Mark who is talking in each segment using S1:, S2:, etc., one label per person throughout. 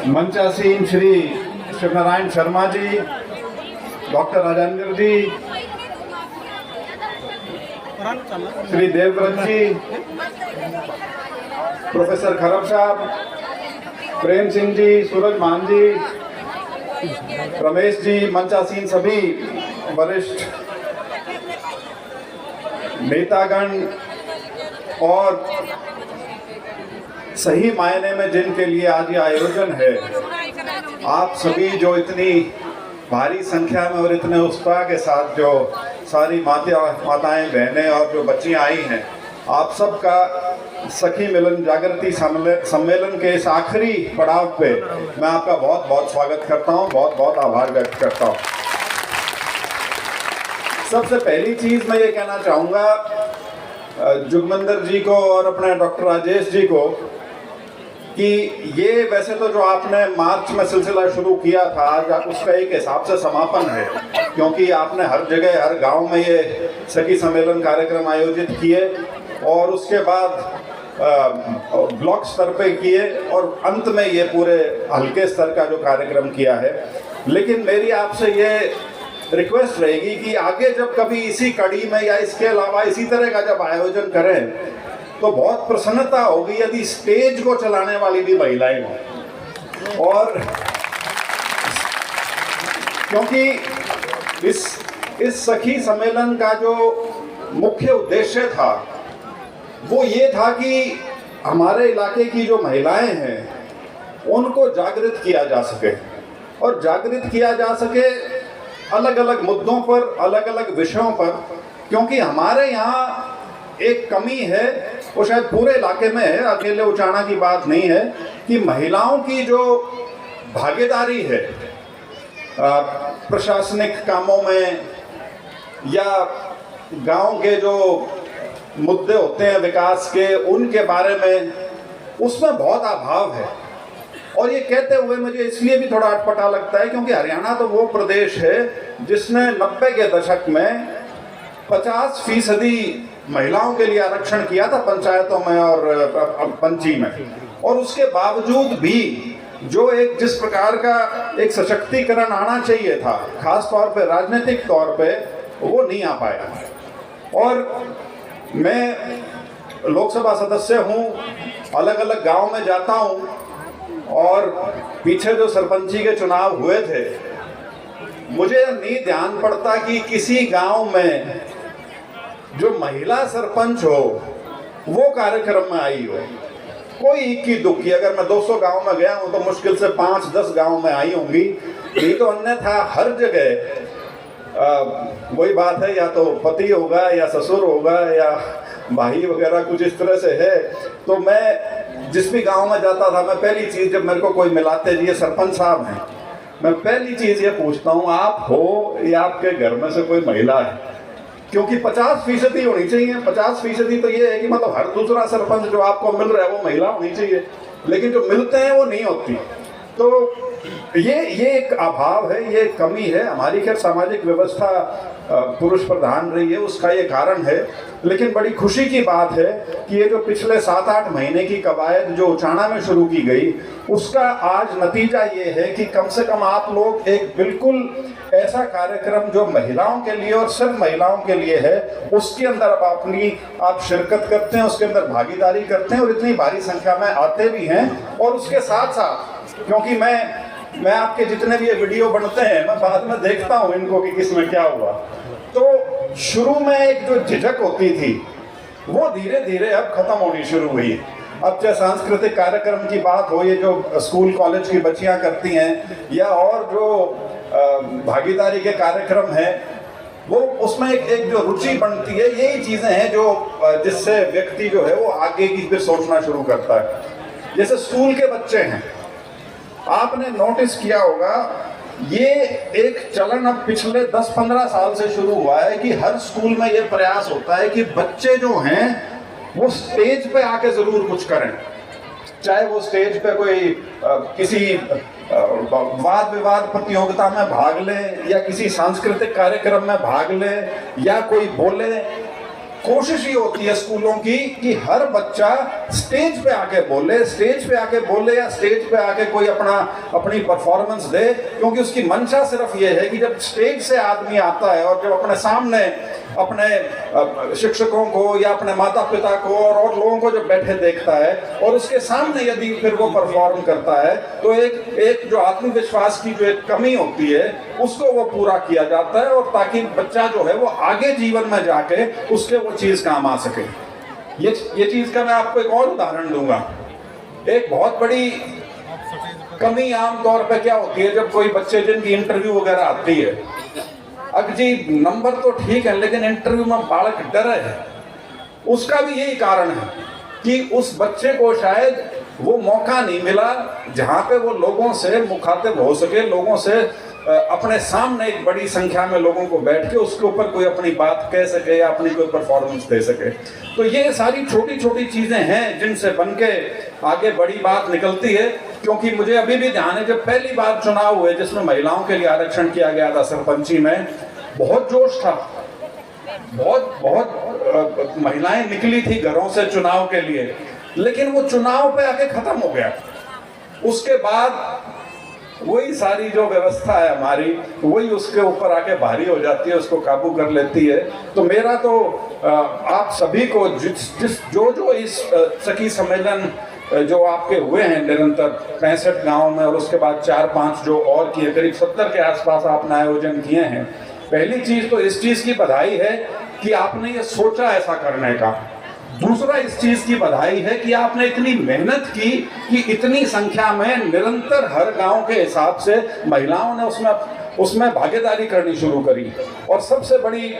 S1: मंचासीन Shri Shivnarayan Sharma ji, doctor Rajendra जी, श्री देवव्रत जी, professor खरब साहब, प्रेम सिंह जी, सूरज मान जी, रमेश जी, मंचासीन सभी वरिष्ठ नेतागण और सही मायने में जिनके लिए आज ये आयोजन है, आप सभी जो इतनी भारी संख्या में और इतने उत्साह के साथ जो सारी माताएं बहनें और जो बच्चियां आई हैं, आप सबका सखी मिलन जागृति सम्मेलन के इस आखिरी पड़ाव पे मैं आपका बहुत बहुत स्वागत करता हूं, बहुत बहुत आभार व्यक्त करता हूं। सबसे पहली चीज मैं ये कहना चाहूँगा जुगमंदर जी को और अपने डॉक्टर राजेश जी को कि ये वैसे तो जो आपने मार्च में सिलसिला शुरू किया था, आज उसका एक हिसाब से समापन है, क्योंकि आपने हर जगह हर गांव में ये सखी सम्मेलन कार्यक्रम आयोजित किए और उसके बाद ब्लॉक स्तर पे किए और अंत में ये पूरे हल्के स्तर का जो कार्यक्रम किया है। लेकिन मेरी आपसे ये रिक्वेस्ट रहेगी कि आगे जब कभी इसी कड़ी में या इसके अलावा इसी तरह का जब आयोजन करें तो बहुत प्रसन्नता होगी यदि स्टेज को चलाने वाली भी महिलाएं हों। और क्योंकि इस सखी सम्मेलन का जो मुख्य उद्देश्य था वो ये था कि हमारे इलाके की जो महिलाएं हैं उनको जागृत किया जा सके, और जागृत किया जा सके अलग अलग मुद्दों पर, अलग अलग विषयों पर, क्योंकि हमारे यहाँ एक कमी है, वो शायद पूरे इलाके में है, अकेले उचाना की बात नहीं है, कि महिलाओं की जो भागीदारी है प्रशासनिक कामों में या गांव के जो मुद्दे होते हैं विकास के, उनके बारे में उसमें बहुत अभाव है। और ये कहते हुए मुझे इसलिए भी थोड़ा अटपटा लगता है क्योंकि हरियाणा तो वो प्रदेश है जिसने 90 के दशक में 50% महिलाओं के लिए आरक्षण किया था पंचायतों में और पंची में, और उसके बावजूद भी जो एक जिस प्रकार का एक सशक्तिकरण आना चाहिए था, खास तौर पे राजनीतिक तौर पे, वो नहीं आ पाया। और मैं लोकसभा सदस्य हूँ, अलग अलग गांव में जाता हूँ, और पीछे जो सरपंची के चुनाव हुए थे, मुझे नहीं ध्यान पड़ता कि किसी गांव में जो महिला सरपंच हो वो कार्यक्रम में आई हो। कोई इक्की दुक्की, अगर मैं 200 गांव में गया हूं तो मुश्किल से 5-10 गांव में आई होंगी, नहीं तो अन्यथा हर जगह वही बात है, या तो पति होगा या ससुर होगा या भाई वगैरह कुछ इस तरह से है। तो मैं जिस भी गांव में जाता था, मैं पहली चीज जब मेरे को कोई मिलाते जी ये सरपंच साहब हैं, मैं पहली चीज ये पूछता हूँ आप हो या आपके घर में से कोई महिला है, क्योंकि 50% होनी चाहिए। 50% तो ये है कि मतलब हर दूसरा सरपंच जो आपको मिल रहा है वो महिला होनी चाहिए, लेकिन जो मिलते हैं वो नहीं होती। तो ये एक अभाव है, ये कमी है हमारी। खैर सामाजिक व्यवस्था पुरुष प्रधान रही है, उसका ये कारण है। लेकिन बड़ी खुशी की बात है कि ये जो पिछले 7-8 महीने की कवायद जो उचाना में शुरू की गई, उसका आज नतीजा ये है कि कम से कम आप लोग एक बिल्कुल ऐसा कार्यक्रम जो महिलाओं के लिए और सिर्फ महिलाओं के लिए है, उसके अंदर आप शिरकत करते हैं, उसके अंदर भागीदारी करते हैं और इतनी भारी संख्या में आते भी हैं। और उसके साथ साथ, क्योंकि मैं आपके जितने भी ये वीडियो बनते हैं, मैं बाद में देखता हूँ इनको कि किसमें क्या हुआ, तो शुरू में एक जो झिझक होती थी वो धीरे धीरे अब खत्म होनी शुरू हुई। अब चाहे सांस्कृतिक कार्यक्रम की बात हो, ये जो स्कूल कॉलेज की बच्चियां करती हैं, या और जो भागीदारी के कार्यक्रम हैं, वो उसमें एक जो रुचि बनती है, यही चीजें हैं जो जिससे व्यक्ति जो है वो आगे की फिर सोचना शुरू करता है। जैसे स्कूल के बच्चे हैं, आपने नोटिस किया होगा, ये एक चलन अब पिछले 10-15 साल से शुरू हुआ है कि हर स्कूल में ये प्रयास होता है कि बच्चे जो हैं वो स्टेज पे आके जरूर कुछ करें, चाहे वो स्टेज पे कोई किसी वाद विवाद प्रतियोगिता में भाग ले, या किसी सांस्कृतिक कार्यक्रम में भाग ले, या कोई बोले, कोशिश ये होती है स्कूलों की कि हर बच्चा स्टेज पे आके बोले, या स्टेज पे आके कोई अपनी परफॉर्मेंस दे, क्योंकि उसकी मंशा सिर्फ ये है कि जब स्टेज से आदमी आता है और जब अपने सामने अपने शिक्षकों को या अपने माता पिता को और लोगों को जब बैठे देखता है और उसके सामने यदि फिर वो परफॉर्म करता है, तो एक जो आत्मविश्वास की जो एक कमी होती है उसको वो पूरा किया जाता है, और ताकि बच्चा जो है वो आगे जीवन में जाके उसके वो चीज काम आ सके। ये चीज का मैं आपको एक और उदाहरण दूंगा। एक बहुत बड़ी कमी आमतौर पे क्या होती है, जब कोई बच्चे जिनकी इंटरव्यू वगैरह आती है, अब जी नंबर तो ठीक है लेकिन इंटरव्यू में बालक डरे है। उसका भी यही कारण है कि उस बच्चे को शायद वो मौका नहीं मिला जहाँ पे वो लोगों से मुखातिब हो सके, लोगों से अपने सामने एक बड़ी संख्या में लोगों को बैठ के उसके ऊपर कोई अपनी बात कह सके या अपनी कोई परफॉर्मेंस दे सके। तो ये सारी छोटी छोटी चीजें हैं जिनसे बन के आगे बड़ी बात निकलती है। क्योंकि मुझे अभी भी ध्यान है, जब पहली बार चुनाव हुए जिसमें महिलाओं के लिए आरक्षण किया गया था सरपंची में, बहुत जोश था, बहुत महिलाएं निकली थी घरों से चुनाव के लिए, लेकिन वो चुनाव पे आके खत्म हो गया। उसके बाद वही सारी जो व्यवस्था है हमारी, वही उसके ऊपर आके भारी हो जाती है, उसको काबू कर लेती है। तो मेरा तो आप सभी को जो इस सखी सम्मेलन जो आपके हुए हैं निरंतर 65 गांव में, और उसके बाद 4-5 जो और किए, करीब 70 के आसपास आपने आयोजन किए हैं। पहली चीज तो इस चीज की बधाई है कि आपने ये सोचा ऐसा करने का। दूसरा इस चीज की बधाई है कि आपने इतनी मेहनत की कि इतनी संख्या में निरंतर हर गांव के हिसाब से महिलाओं ने उसमें भागीदारी करनी शुरू करी। और सबसे बड़ी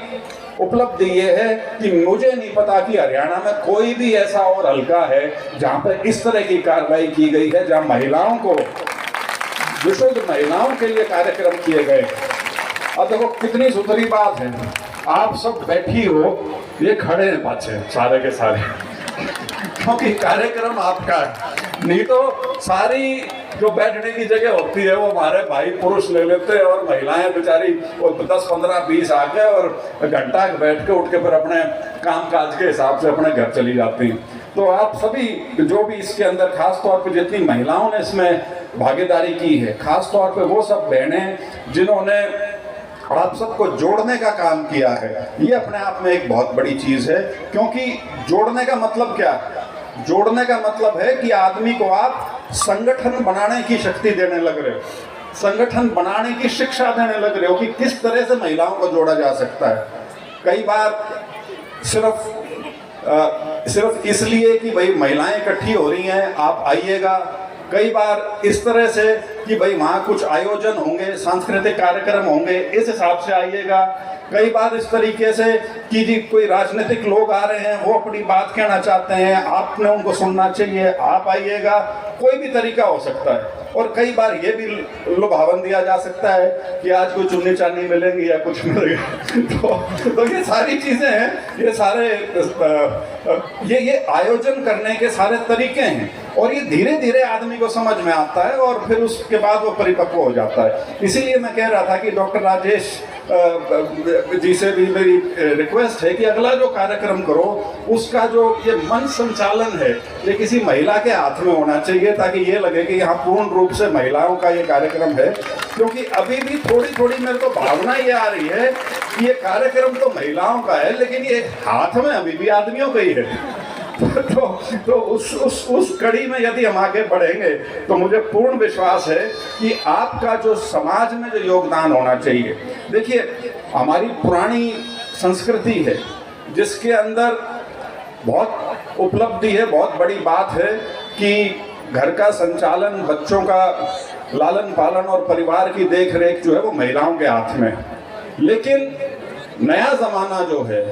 S1: उपलब्धि ये है कि मुझे नहीं पता कि हरियाणा में कोई भी ऐसा और हल्का है जहां पर इस तरह की कार्रवाई की गई है, जहां महिलाओं को, विशुद्ध महिलाओं के लिए कार्यक्रम किए गए। अब देखो कितनी सुथरी बात है, आप सब बैठी हो, ये खड़े हैं पाछे सारे के सारे, क्योंकि कार्यक्रम आपका है। नहीं तो सारी जो बैठने की जगह होती है वो हमारे भाई पुरुष ले लेते हैं, और महिलाएं बेचारी 10, 15, 20 आके और घंटा बैठ के उठ के फिर अपने काम काज के हिसाब से अपने घर चली जाती हैं। तो आप सभी जो भी इसके अंदर, खास तौर पे जितनी महिलाओं ने इसमें भागीदारी की है, खास तौर पे वो सब बहनें जिन्होंने आप सबको जोड़ने का काम किया है, ये अपने आप में एक बहुत बड़ी चीज है। क्योंकि जोड़ने का मतलब क्या है? जोड़ने का मतलब है कि आदमी को आप संगठन बनाने की शक्ति देने लग रहे हो, संगठन बनाने की शिक्षा देने लग रहे हो कि किस तरह से महिलाओं को जोड़ा जा सकता है। कई बार सिर्फ इसलिए कि भाई महिलाएं इकट्ठी हो रही हैं आप आइएगा, कई बार इस तरह से कि भाई वहाँ कुछ आयोजन होंगे, सांस्कृतिक कार्यक्रम होंगे, इस हिसाब से आइएगा। कई बार इस तरीके से कि जी कोई राजनीतिक लोग आ रहे हैं, वो अपनी बात कहना चाहते हैं, आपने उनको सुनना चाहिए, आप आइएगा। कोई भी तरीका हो सकता है। और कई बार ये भी लुभावन दिया जा सकता है कि आज कोई चुन्नी चांदी मिलेंगी या कुछ मिलेगा। तो ये सारी चीजें हैं, ये सारे ये आयोजन करने के सारे तरीके हैं, और ये धीरे धीरे आदमी को समझ में आता है और फिर उसके बाद वो परिपक्व हो जाता है। इसीलिए मैं कह रहा था कि डॉक्टर राजेश जी से भी मेरी रिक्वेस्ट है कि अगला जो कार्यक्रम करो उसका जो ये मंच संचालन है ये किसी महिला के हाथ में होना चाहिए, ताकि ये लगे कि यहाँ पूर्ण रूप से महिलाओं का ये कार्यक्रम है। क्योंकि अभी भी थोड़ी थोड़ी मेरे को भावना ये आ रही है कि ये कार्यक्रम तो महिलाओं का है, लेकिन ये हाथ में अभी भी आदमियों का ही है। तो उस कड़ी में यदि हम आगे बढ़ेंगे तो मुझे पूर्ण विश्वास है कि आपका जो समाज में जो योगदान होना चाहिए। देखिए हमारी पुरानी संस्कृति है जिसके अंदर बहुत उपलब्धि है, बहुत बड़ी बात है कि घर का संचालन, बच्चों का लालन पालन और परिवार की देख रेख जो है वो महिलाओं के हाथ में। लेकिन नया ज़माना जो है,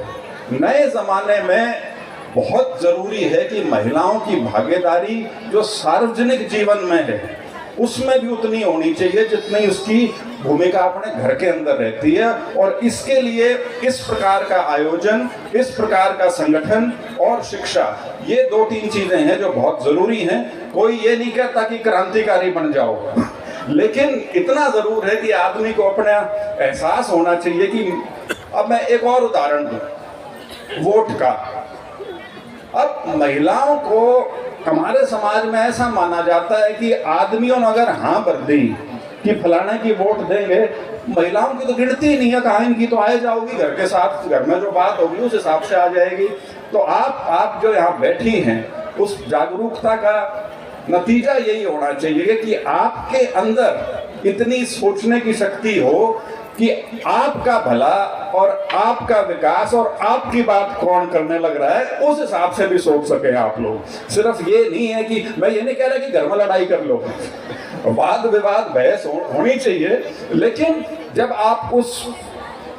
S1: नए ज़माने में बहुत ज़रूरी है कि महिलाओं की भागीदारी जो सार्वजनिक जीवन में है उसमें भी उतनी होनी चाहिए जितनी उसकी भूमिका अपने घर के अंदर रहती है। और इसके लिए इस प्रकार का आयोजन, इस प्रकार का संगठन और शिक्षा, ये 2-3 चीज़ें हैं जो बहुत ज़रूरी हैं। कोई ये नहीं कहता कि क्रांतिकारी बन जाओ, लेकिन इतना ज़रूर है कि आदमी को अपना एहसास होना चाहिए कि अब मैं एक और उदाहरण दूँ। वोट का। अब महिलाओं को हमारे समाज में ऐसा माना जाता है कि आदमियों ने अगर हाँ भर दी कि फलाने की वोट देंगे, महिलाओं की तो गिनती ही नहीं है, कहाँ इनकी तो आए जाओगी, घर के साथ घर में जो बात होगी उस हिसाब से आ जाएगी। तो आप जो यहाँ बैठी हैं, उस जागरूकता का नतीजा यही होना चाहिए कि आपके अंदर इतनी सोचने की शक्ति हो कि आपका भला और आपका विकास और आपकी बात कौन करने लग रहा है उस हिसाब से भी सोच सके आप लोग। सिर्फ ये नहीं है कि मैं ये नहीं कह रहा कि घर में लड़ाई कर लो, वाद विवाद बहस होनी चाहिए, लेकिन जब आप उस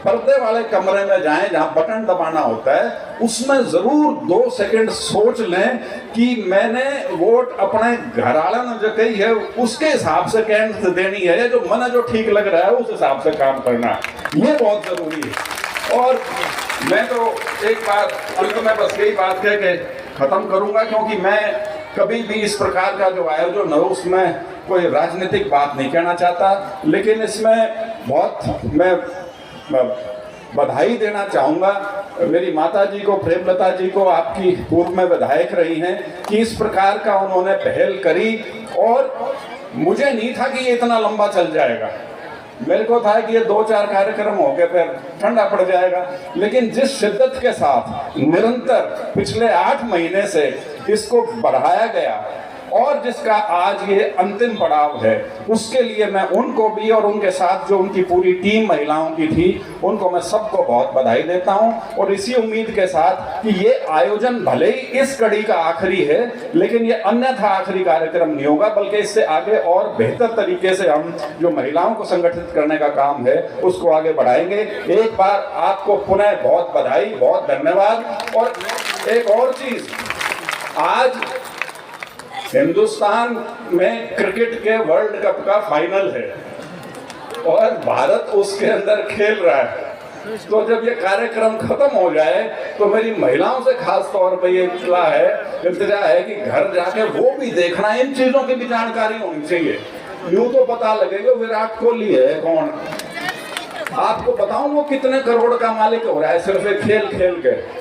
S1: पर्दे वाले कमरे में जाएं जहां बटन दबाना होता है, उसमें जरूर 2 सेकंड सोच लें कि मैंने वोट अपने घर वाले ने जो कही है उसके हिसाब से कैंड देनी है, जो मन जो ठीक लग रहा है उस हिसाब से काम करना, ये बहुत जरूरी है। और मैं तो एक बात अंत में बस यही बात कह के खत्म करूंगा, क्योंकि मैं कभी भी इस प्रकार का जो आयोजन है उसमें कोई राजनीतिक बात नहीं कहना चाहता, लेकिन इसमें बहुत मैं बधाई देना चाहूँगा मेरी माता जी को, प्रेमलता जी को, आपकी पूर्व में विधायक रही हैं, कि इस प्रकार का उन्होंने पहल करी। और मुझे नहीं था कि ये इतना लंबा चल जाएगा, मेरे को था कि ये 2-4 कार्यक्रम हो गए फिर ठंडा पड़ जाएगा, लेकिन जिस शिद्दत के साथ निरंतर पिछले 8 महीने से इसको बढ़ाया गया और जिसका आज ये अंतिम पड़ाव है, उसके लिए मैं उनको भी और उनके साथ जो उनकी पूरी टीम महिलाओं की थी, उनको मैं सबको बहुत बधाई देता हूं। और इसी उम्मीद के साथ कि ये आयोजन भले ही इस कड़ी का आखिरी है, लेकिन ये अन्यथा आखिरी कार्यक्रम नहीं होगा, बल्कि इससे आगे और बेहतर तरीके से हम जो महिलाओं को संगठित करने का काम है उसको आगे बढ़ाएंगे। एक बार आपको पुनः बहुत बधाई, बहुत धन्यवाद। और एक और चीज, आज हिंदुस्तान में क्रिकेट के वर्ल्ड कप का फाइनल है और भारत उसके अंदर खेल रहा है। तो जब ये कार्यक्रम खत्म हो जाए तो मेरी महिलाओं से खास तौर पर ये इल्तिजा है कि घर जाके वो भी देखना, इन चीजों की भी जानकारी होनी चाहिए। यूं तो पता लगेगा विराट कोहली है कौन, आपको बताऊं वो कितने करोड़ का मालिक हो रहा है सिर्फ खेल खेल के।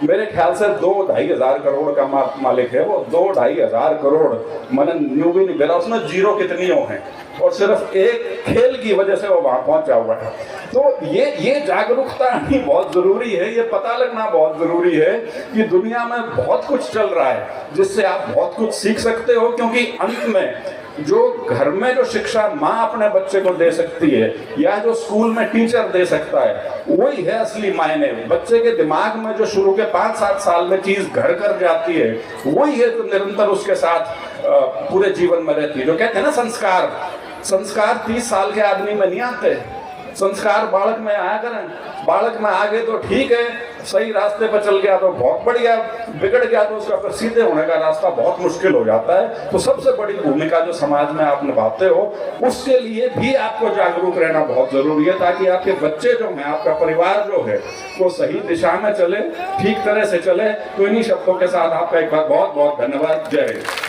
S1: मेरे ख्याल से 2-2.5 हजार करोड़ का मालिक है वो। 2-2.5 हजार करोड़ मैंने न्यू भी नहीं बेरा, उसमें जीरो कितनी हो हैं और सिर्फ एक खेल की वजह से वो वहां पहुंचा हुआ है। तो ये जागरूकता आनी बहुत जरूरी है, ये पता लगना बहुत जरूरी है कि दुनिया में बहुत कुछ चल रहा है जिससे आप बहुत कुछ सीख सकते हो। क्योंकि अंत में जो घर में जो शिक्षा माँ अपने बच्चे को दे सकती है या जो स्कूल में टीचर दे सकता है, वही है असली मायने। बच्चे के दिमाग में जो शुरू के 5-7 साल में चीज घर कर जाती है, वही है तो निरंतर उसके साथ पूरे जीवन में रहती है। जो कहते हैं ना संस्कार 30 साल के आदमी में नहीं आते, संस्कार बालक में आया करें। बालक में आ गए तो ठीक है, सही रास्ते पर चल गया तो बहुत बढ़िया, बिगड़ गया तो उसका सीधे होने का रास्ता बहुत मुश्किल हो जाता है। तो सबसे बड़ी भूमिका जो समाज में आप निभाते हो, उसके लिए भी आपको जागरूक रहना बहुत जरूरी है, ताकि आपके बच्चे जो हैं, आपका परिवार जो है, वो सही दिशा में चले, ठीक तरह से चले। तो इन्हीं शब्दों के साथ आपका एक बार बहुत बहुत धन्यवाद। जय हिंद।